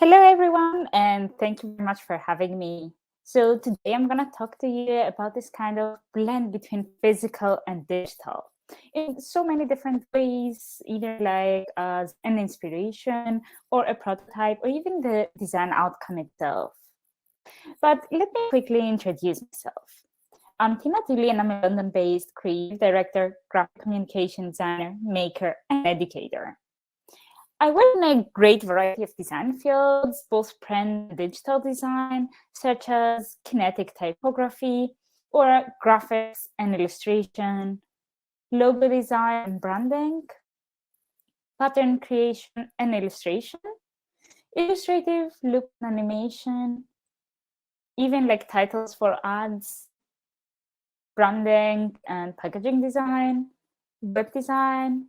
Hello, everyone, and thank you very much for having me. So today I'm going to talk to you about this kind of blend between physical and digital in so many different ways, either like as an inspiration or a prototype or even the design outcome itself. But let me quickly introduce myself. I'm Tina Touli, and I'm a London-based creative director, graphic communication designer, maker, and educator. I work in a great variety of design fields, both print and digital design, such as kinetic typography or graphics and illustration, logo design and branding, pattern creation and illustration, illustrative look and animation, even like titles for ads, branding and packaging design, web design,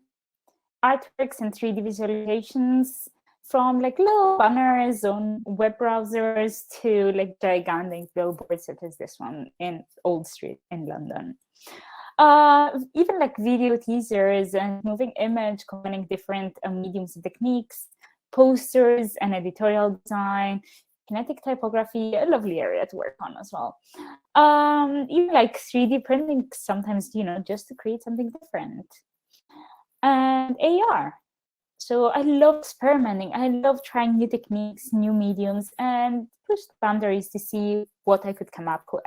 artworks and 3D visualizations, from like little banners on web browsers to like gigantic billboards such as this one in Old Street in London. Even like video teasers and moving image combining different mediums and techniques, posters and editorial design, kinetic typography, a lovely area to work on as well. Even like 3D printing sometimes, just to create something different. And AR. So I love experimenting. I love trying new techniques, new mediums, and push the boundaries to see what I could come up with.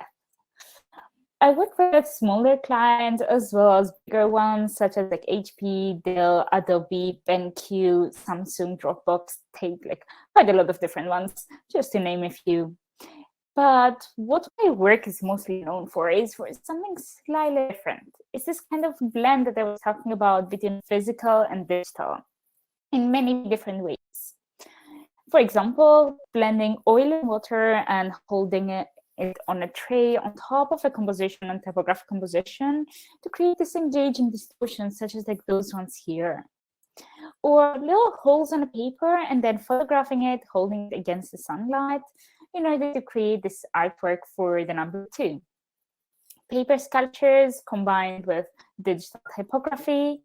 I work with smaller clients as well as bigger ones, such as like HP, Dell, Adobe, BenQ, Samsung, Dropbox, take like quite a lot of different ones, just to name a few. But what my work is mostly known for is for something slightly different. It's this kind of blend that I was talking about between physical and digital in many different ways. For example, blending oil and water and holding it on a tray on top of a composition and typographic composition to create this engaging distortions such as like those ones here. Or little holes on a paper and then photographing it, holding it against the sunlight in order to create this artwork for the number 2. Paper sculptures combined with digital typography,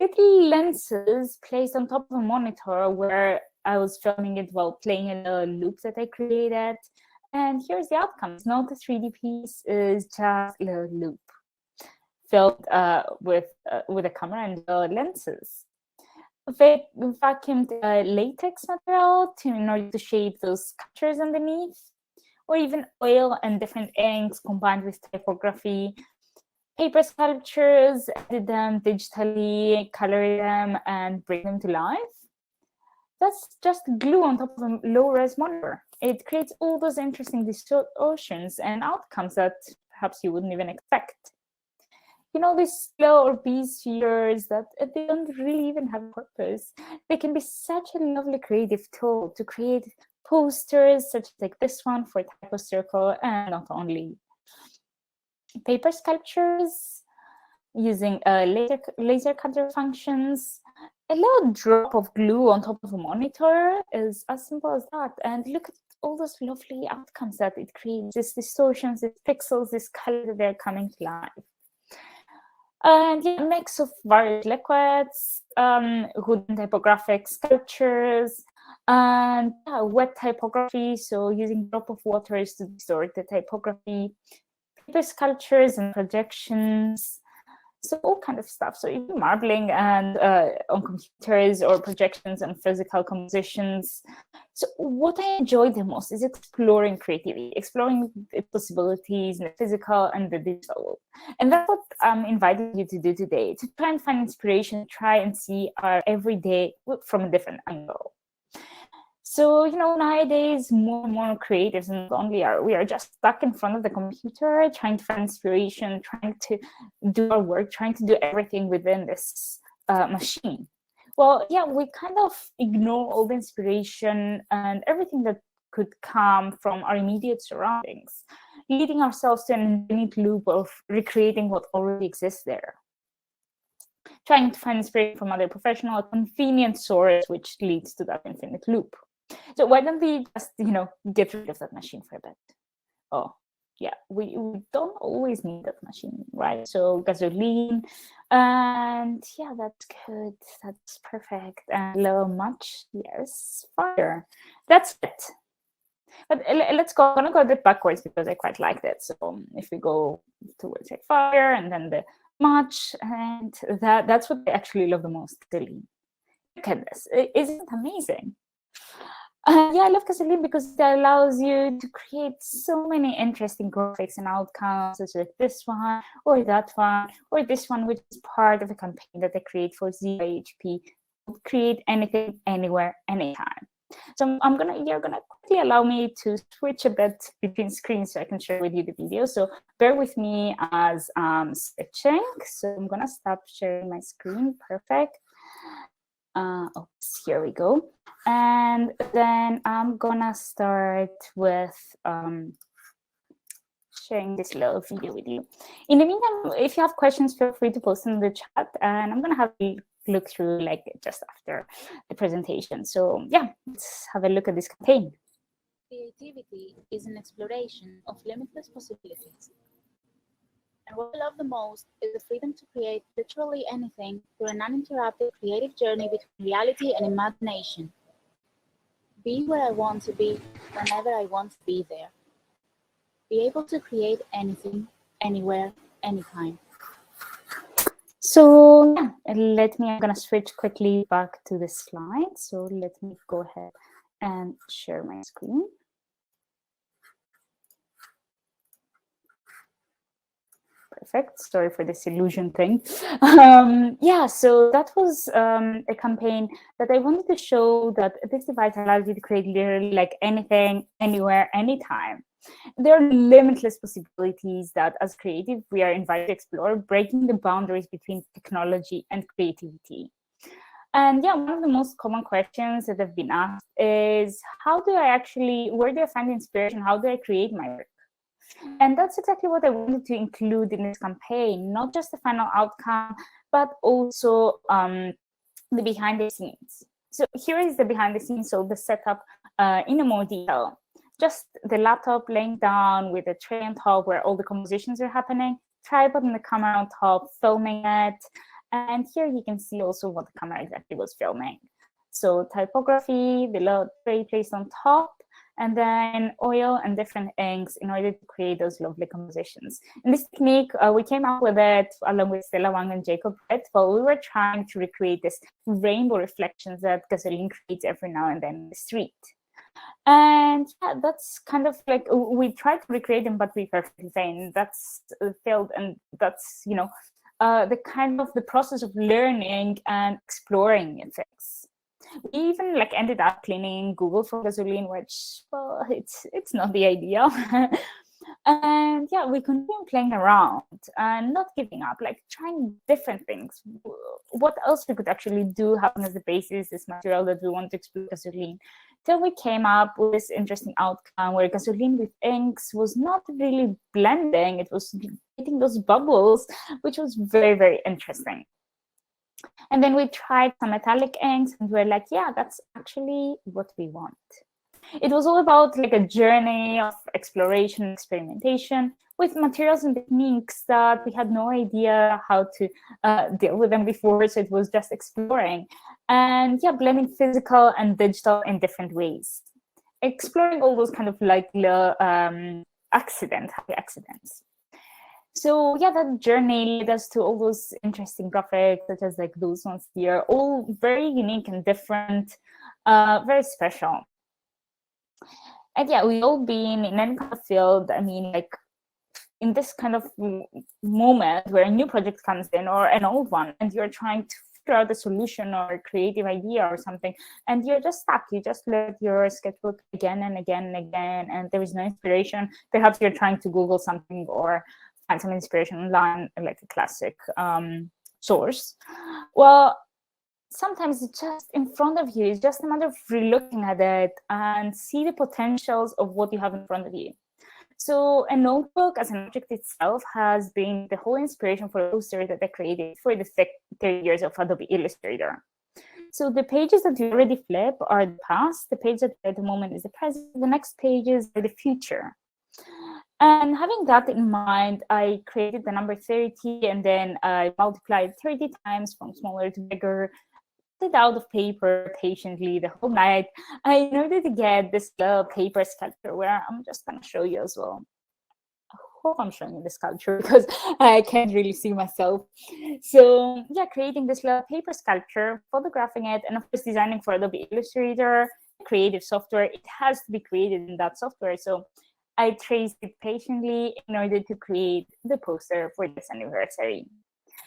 little lenses placed on top of a monitor where I was filming it while playing in a loop that I created. And here's the outcome. It's not a 3D piece, it's just a little loop filled with a camera and lenses. Vacuumed latex material in order to shape those sculptures underneath, or even oil and different inks combined with typography. Paper sculptures, edit them digitally, color them, and bring them to life. That's just glue on top of a low-res monitor. It creates all those interesting distortions and outcomes that perhaps you wouldn't even expect. These slow or B spheres that they don't really even have a purpose. They can be such a lovely creative tool to create posters such as like this one for Typo Circle, and not only. Paper sculptures using laser cutter functions. A little drop of glue on top of a monitor is as simple as that. And look at all those lovely outcomes that it creates, these distortions, these pixels, this color that they're coming to life. And a mix of various liquids, wooden typographic sculptures, and wet typography, so using drop of waters to distort the typography, paper sculptures and projections, so all kind of stuff. So even marbling and on computers or projections and physical compositions. So what I enjoy the most is exploring creativity, exploring the possibilities in the physical and the digital. And that's what I'm inviting you to do today, to try and find inspiration, try and see our everyday from a different angle. So, nowadays, more and more creatives, and not only we are just stuck in front of the computer, trying to find inspiration, trying to do our work, trying to do everything within this machine. Well, we kind of ignore all the inspiration and everything that could come from our immediate surroundings, leading ourselves to an infinite loop of recreating what already exists there. Trying to find inspiration from other professional, a convenient source, which leads to that infinite loop. So why don't we just, get rid of that machine for a bit? Oh, yeah, we don't always need that machine, right? So gasoline, and yeah, that's good. That's perfect. And low much, yes, fire. That's it. But let's go. I'm gonna go a bit backwards because I quite like that. So if we go towards like fire and then the much, and that's what I actually love the most. Gasoline. Look at this. Isn't it amazing? Yeah, I love Gasoline because it allows you to create so many interesting graphics and outcomes, such as this one, or that one, or this one, which is part of a campaign that I create for ZIHP. Create anything, anywhere, anytime. So you're gonna quickly allow me to switch a bit between screens so I can share with you the video. So bear with me as switching. So I'm gonna stop sharing my screen. Perfect. Oops, here we go. And then I'm gonna start with sharing this little video with you. In the meantime, if you have questions, feel free to post in the chat, and I'm gonna have a look through like just after the presentation. So yeah, let's have a look at this campaign. Creativity is an exploration of limitless possibilities. And what I love the most is the freedom to create literally anything through an uninterrupted creative journey between reality and imagination. Be where I want to be, whenever I want to be there. Be able to create anything, anywhere, anytime. So yeah, I'm gonna switch quickly back to the slide. So let me go ahead and share my screen. Perfect. Sorry for this illusion thing. Yeah, so that was a campaign that I wanted to show that this device allows you to create literally like anything, anywhere, anytime. There are limitless possibilities that as creative, we are invited to explore, breaking the boundaries between technology and creativity. And yeah, one of the most common questions that have been asked is, where do I find inspiration? How do I create my work? And that's exactly what I wanted to include in this campaign, not just the final outcome, but also the behind the scenes. So here is the behind the scenes, so the setup in a more detail. Just the laptop laying down with a tray on top where all the conversations are happening, tripod and the camera on top, filming it. And here you can see also what the camera exactly was filming. So typography, the little tray placed on top, and then oil and different inks in order to create those lovely compositions. And this technique, we came up with it along with Stella Wang and Jacob Brett while we were trying to recreate this rainbow reflections that gasoline creates every now and then in the street. And yeah, that's kind of like, we tried to recreate them, but we perfectly failed. That's failed, and that's, the kind of the process of learning and exploring things. We even like ended up cleaning Google for gasoline, which, well, it's not the idea. And yeah, we continue playing around and not giving up, like trying different things. What else we could actually do, having as the basis this material that we want to explore gasoline. Till we came up with this interesting outcome where gasoline with inks was not really blending, it was creating those bubbles, which was very, very interesting. And then we tried some metallic inks and we're like, yeah, that's actually what we want. It was all about like a journey of exploration, experimentation with materials and techniques that we had no idea how to deal with them before. So it was just exploring and yeah, blending physical and digital in different ways. Exploring all those kind of like happy accidents. So yeah, that journey led us to all those interesting graphics, such as like those ones here, all very unique and different, very special. And yeah, we all been in any kind of field. I mean, like in this kind of moment where a new project comes in or an old one, and you're trying to figure out a solution or a creative idea or something, and you're just stuck. You just look at your sketchbook again and again and again, and there is no inspiration. Perhaps you're trying to Google something or find some inspiration online, like a classic source. Well, sometimes it's just in front of you. It's just a matter of relooking at it and see the potentials of what you have in front of you. So a notebook as an object itself has been the whole inspiration for a poster that I created for the 30 years of Adobe Illustrator. So the pages that you already flip are the past, the page that at the moment is the present, the next pages are the future. And having that in mind, I created the number 30, and then I multiplied 30 times from smaller to bigger, it out of paper patiently the whole night in order to get this little paper sculpture where I'm just going to show you as well. I hope I'm showing you the sculpture because I can't really see myself. So yeah, creating this little paper sculpture, photographing it, and of course designing for Adobe Illustrator, creative software. It has to be created in that software. So I traced it patiently in order to create the poster for this anniversary.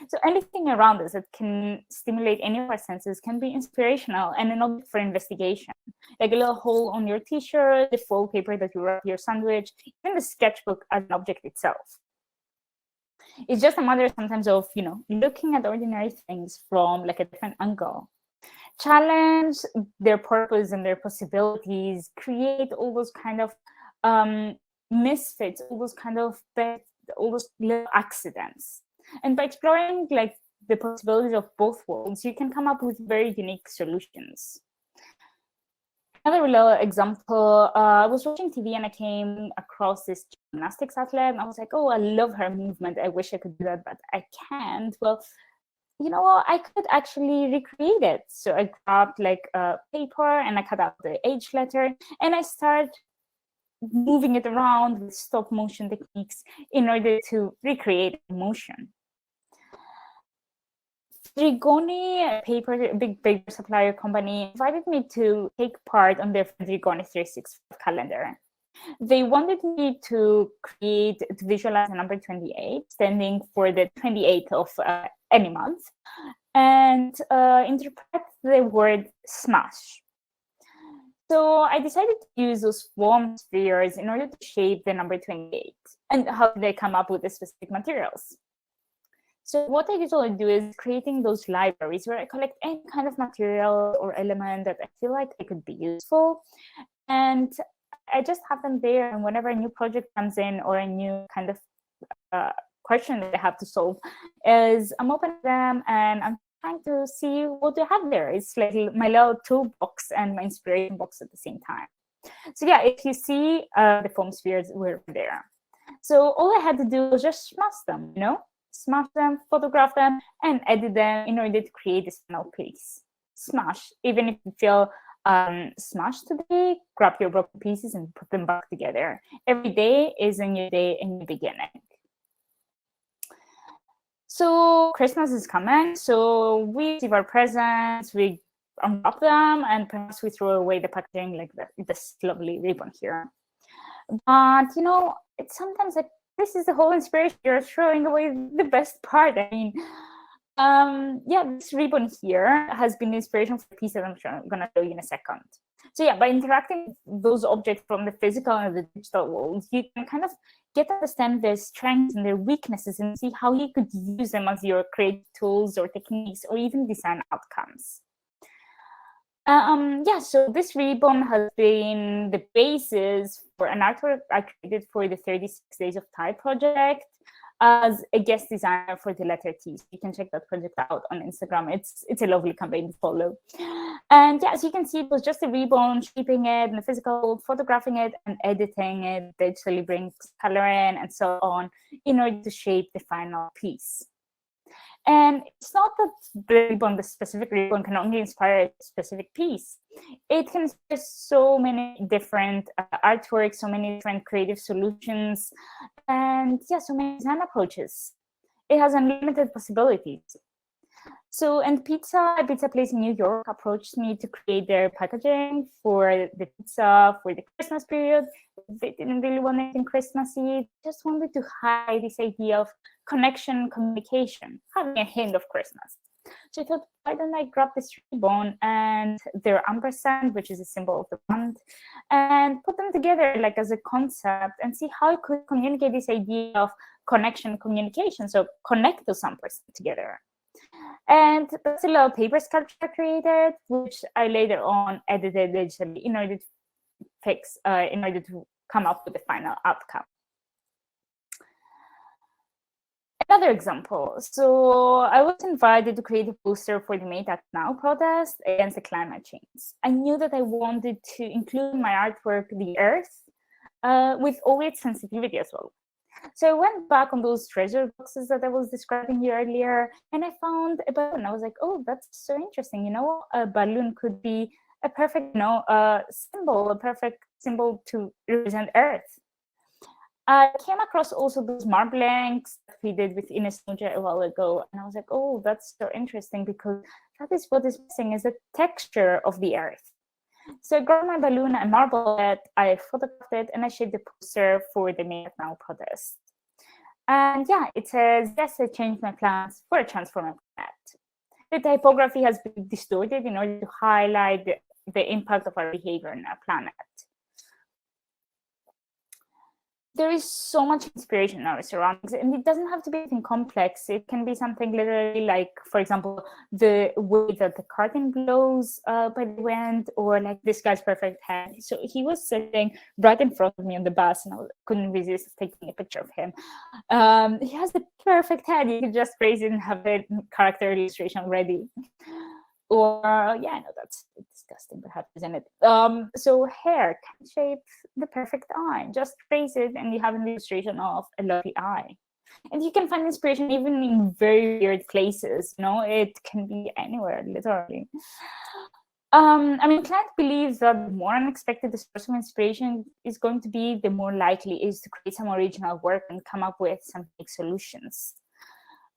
So anything around us that can stimulate any of our senses can be inspirational and an object for investigation. Like a little hole on your t-shirt, the foil paper that you wrap your sandwich, even the sketchbook as an object itself. It's just a matter sometimes of, looking at ordinary things from like a different angle. Challenge their purpose and their possibilities, create all those kind of misfits, all those little accidents. And by exploring like the possibilities of both worlds, you can come up with very unique solutions. Another little example, I was watching TV and I came across this gymnastics athlete and I was like, oh, I love her movement. I wish I could do that, but I can't. Well, you know what? I could actually recreate it. So I grabbed like a paper and I cut out the H letter and I started moving it around with stop motion techniques in order to recreate motion. Frigoni, a big paper supplier company, invited me to take part on their Frigoni 365 calendar. They wanted me to visualize the number 28, standing for the 28th of any month, and interpret the word smash. So I decided to use those foam spheres in order to shape the number 28. And how did they come up with the specific materials? So what I usually do is creating those libraries where I collect any kind of material or element that I feel like it could be useful. And I just have them there. And whenever a new project comes in or a new kind of question that I have to solve, is I'm opening them and I'm trying to see what I have there. It's like my little toolbox and my inspiration box at the same time. So yeah, if you see the foam spheres were there. So all I had to do was just smash them, smash them, photograph them, and edit them in order to create this final piece. Smash, even if you feel smashed today, grab your broken pieces and put them back together. Every day is a new day, a new beginning. So Christmas is coming, so we receive our presents, we unwrap them, and perhaps we throw away the packaging like this lovely ribbon here. But, it's sometimes like, this is the whole inspiration. You're throwing away the best part. I mean, this ribbon here has been the inspiration for the piece that I'm going to show you in a second. So yeah, by interacting with those objects from the physical and the digital worlds, you can kind of get to understand their strengths and their weaknesses and see how you could use them as your creative tools or techniques or even design outcomes. So this ribbon has been the basis for an artwork I created for the 36 Days of Thai project as a guest designer for the letter T. So you can check that project out on Instagram. It's a lovely campaign to follow. And yeah, as you can see, it was just a ribbon, shaping it in the physical, photographing it and editing it, digitally bring color in and so on in order to shape the final piece. And it's not that the specific ribbon can only inspire a specific piece. It can inspire so many different artworks, so many different creative solutions, and so many design approaches. It has unlimited possibilities. So, and a pizza place in New York approached me to create their packaging for the pizza for the Christmas period. They didn't really want anything Christmassy, just wanted to hide this idea of connection, communication, having a hint of Christmas. So I thought, why don't I grab this ribbon and their ampersand, which is a symbol of the month, and put them together like as a concept and see how I could communicate this idea of connection, communication. So connect those ampersand together. And that's a little paper sculpture I created, which I later on edited digitally in order to come up with the final outcome. Another example. So I was invited to create a poster for the Make Act Now protest against the climate change. I knew that I wanted to include in my artwork the Earth with OLED sensitivity as well. So I went back on those treasure boxes that I was describing you earlier, and I found a balloon. I was like, oh, that's so interesting. You know, a balloon could be a perfect, symbol, a perfect symbol to represent Earth. I came across also those marblings that we did with Inesnoja a while ago, and I was like, oh, that's so interesting because that is what is missing, is the texture of the Earth. So I grabbed my balloon, I marbled it, I photographed it, and I shaped the poster for the Make It Now protest. And yeah, it says, yes, I changed my plans for a transforming planet. The typography has been distorted in order to highlight the impact of our behavior on our planet. There is so much inspiration in our surroundings, and it doesn't have to be anything complex. It can be something literally like, for example, the way that the curtain blows by the wind, or like this guy's perfect head. So he was sitting right in front of me on the bus, and I couldn't resist taking a picture of him. He has the perfect head. You could just raise it and have a character illustration ready. Or yeah, no, that's disgusting, perhaps, isn't it? So hair can shape the perfect eye. Just trace it, and you have an illustration of a lovely eye. And you can find inspiration even in very weird places. You know, it can be anywhere, literally. I mean, Client believes that the more unexpected the source of inspiration is going to be, the more likely it is to create some original work and come up with some big solutions.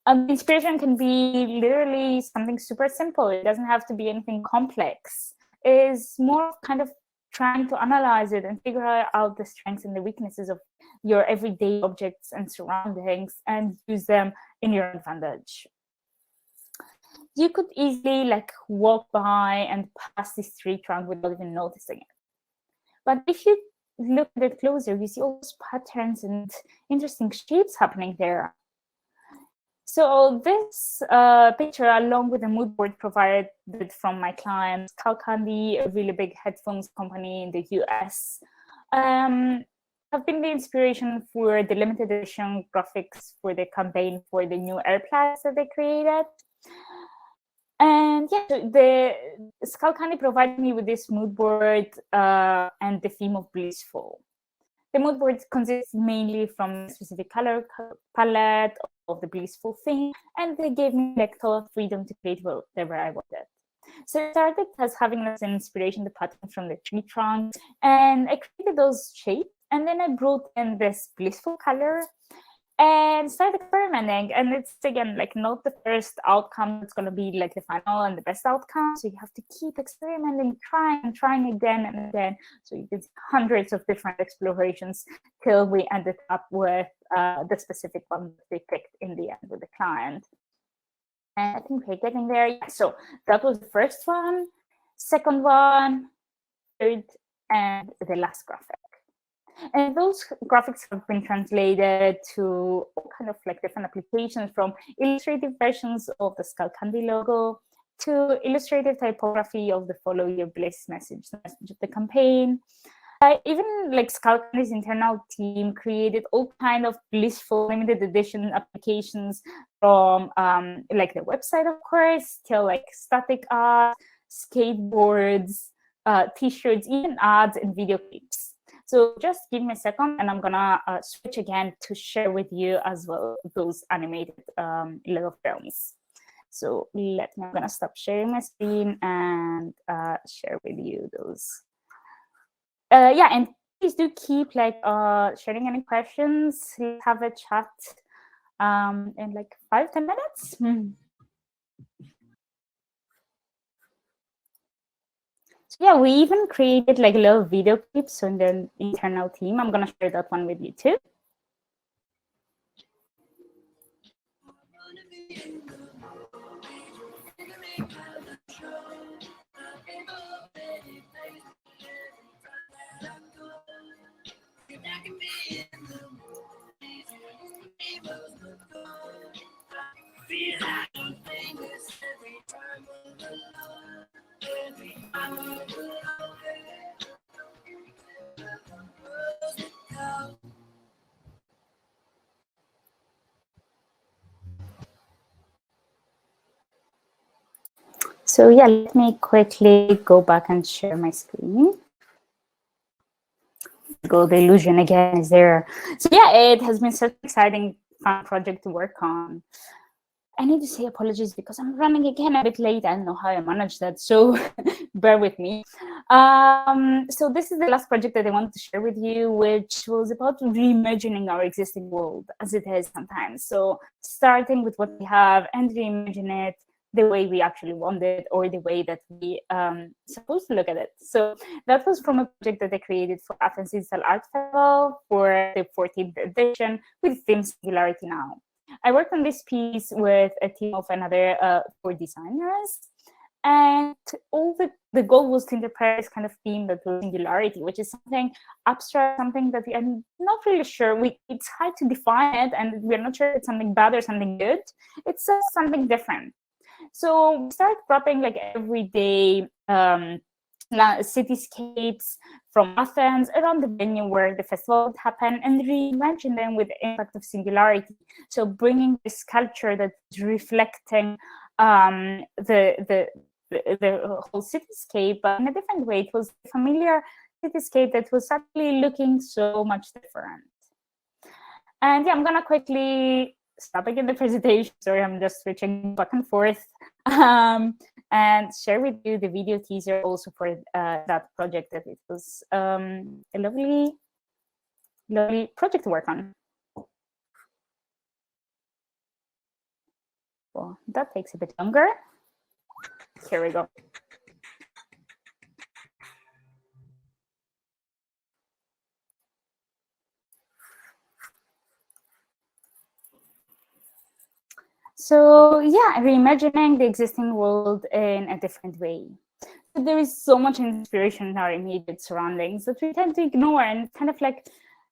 Inspiration can be literally something super simple. It doesn't have to be anything complex. It's more kind of trying to analyze it and figure out the strengths and the weaknesses of your everyday objects and surroundings and use them in your advantage. You could easily like walk by and pass this tree trunk without even noticing it. But if you look at it closer, you see all those patterns and interesting shapes happening there. So this picture, along with a mood board provided from my client, Skullcandy, a really big headphones company in the US, have been the inspiration for the limited edition graphics for the campaign for the new AirPlags that they created. And yeah, the Skullcandy provided me with this mood board and the theme of blissful. The mood board consists mainly from a specific color palette of the blissful theme, and they gave me like total freedom to create whatever I wanted. So I started as having as an inspiration the pattern from the tree trunk, and I created those shapes, and then I brought in this blissful color and started experimenting. And it's again like not the first outcome that's going to be like the final and the best outcome, so you have to keep experimenting, trying again and again. So you did hundreds of different explorations till we ended up with the specific one that they picked in the end with the client. And I think we're getting there. Yeah, so that was the first one, second one, third, and the last graphic. And those graphics have been translated to all kind of like different applications, from illustrative versions of the Skullcandy logo to illustrative typography of the Follow Your Bliss message of the campaign. Even like Skullcandy's internal team created all kind of blissful limited edition applications, from like the website, of course, till like static art, skateboards, t-shirts, even ads and video clips. So just give me a second, and I'm gonna switch again to share with you as well those animated little films. So I'm gonna stop sharing my screen and share with you those. Yeah, and please do keep like sharing any questions. Let's have a chat in like 5-10 minutes. Yeah, we even created like little video clips on the internal team. I'm going to share that one with you too. So yeah, let me quickly go back and share my screen. optical illusion again is there. So yeah, it has been such an exciting, fun project to work on. I need to say apologies because I'm running again a bit late. I don't know how I managed that, so bear with me. So this is the last project that I wanted to share with you, which was about reimagining our existing world as it is sometimes. So starting with what we have and reimagine it the way we actually want it, or the way that we supposed to look at it. So that was from a project that I created for Athens Digital Art Festival for the 14th edition with theme Singularity Now. I worked on this piece with a team of another 4 designers, and all the goal was to interpret this kind of theme that was singularity, which is something abstract, something that I'm not really sure. It's hard to define it, and we're not sure if it's something bad or something good. It's something different. So we started cropping like everyday cityscapes from Athens around the venue where the festival would happen, and reimagine them with the impact of singularity. So bringing this culture that's reflecting the whole cityscape, but in a different way. It was a familiar cityscape that was actually looking so much different. And yeah, I'm gonna quickly stop again the presentation. Sorry, I'm just switching back and forth. And share with you the video teaser also for that project that it was a lovely project to work on. Well, that takes a bit longer. Here we go. So yeah, reimagining the existing world in a different way. So there is so much inspiration in our immediate surroundings that we tend to ignore, and kind of like,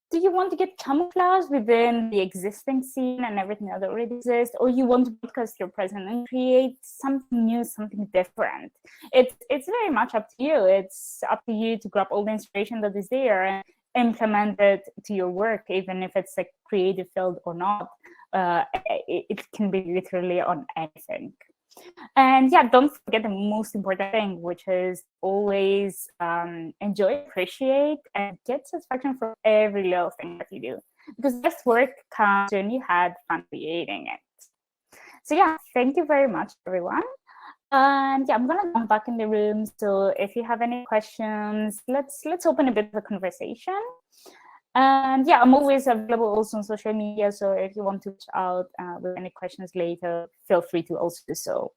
do you want to get camouflaged within the existing scene and everything that already exists, or you want to broadcast your presence and create something new, something different? It's very much up to you. It's up to you to grab all the inspiration that is there and implement it to your work, even if it's a creative field or not. It can be literally on anything. And yeah, don't forget the most important thing, which is always enjoy, appreciate, and get satisfaction from every little thing that you do. Because best work comes when you had fun creating it. So yeah, thank you very much, everyone. And yeah, I'm gonna come back in the room. So if you have any questions, let's open a bit of a conversation. And yeah, I'm always available also on social media. So if you want to reach out with any questions later, feel free to also do so.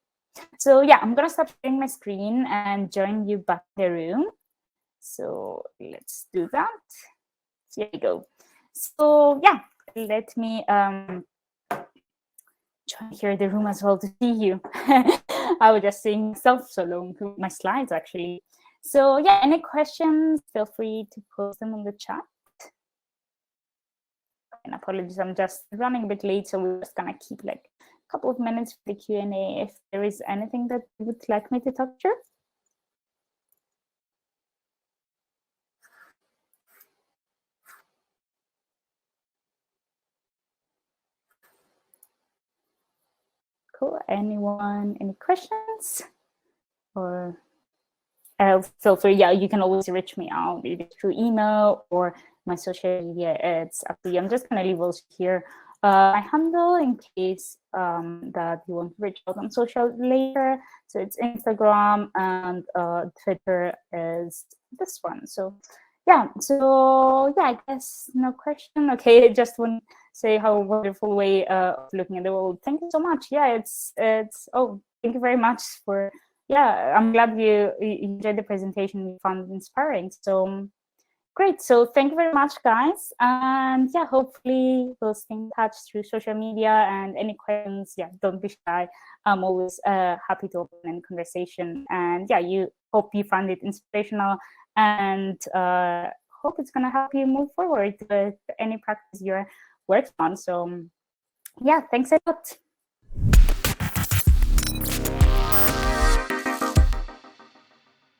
So yeah, I'm gonna stop sharing my screen and join you back in the room. So let's do that. Here we go. So yeah, let me join here the room as well to see you. I was just seeing myself so long through my slides actually. So yeah, any questions, feel free to post them on the chat. And apologies, I'm just running a bit late, so we're just gonna keep like a couple of minutes for the Q&A if there is anything that you would like me to talk through. Cool. Anyone, any questions? Or feel free, yeah, you can always reach me out either through email or my social media. It's up to you. I'm just gonna leave also here my handle in case that you want to reach out on social later. So it's Instagram, and Twitter is this one. So yeah, I guess no question. Okay, I just want to say how wonderful way of looking at the world. Thank you so much. Yeah, it's oh, thank you very much for, yeah, I'm glad you enjoyed the presentation. You found it inspiring. So great. So thank you very much, guys. And yeah, hopefully we'll stay in touch through social media, and any questions, yeah, don't be shy. I'm always happy to open any conversation. And yeah, hope you found it inspirational, and hope it's going to help you move forward with any practice you're working on. So yeah, thanks a lot.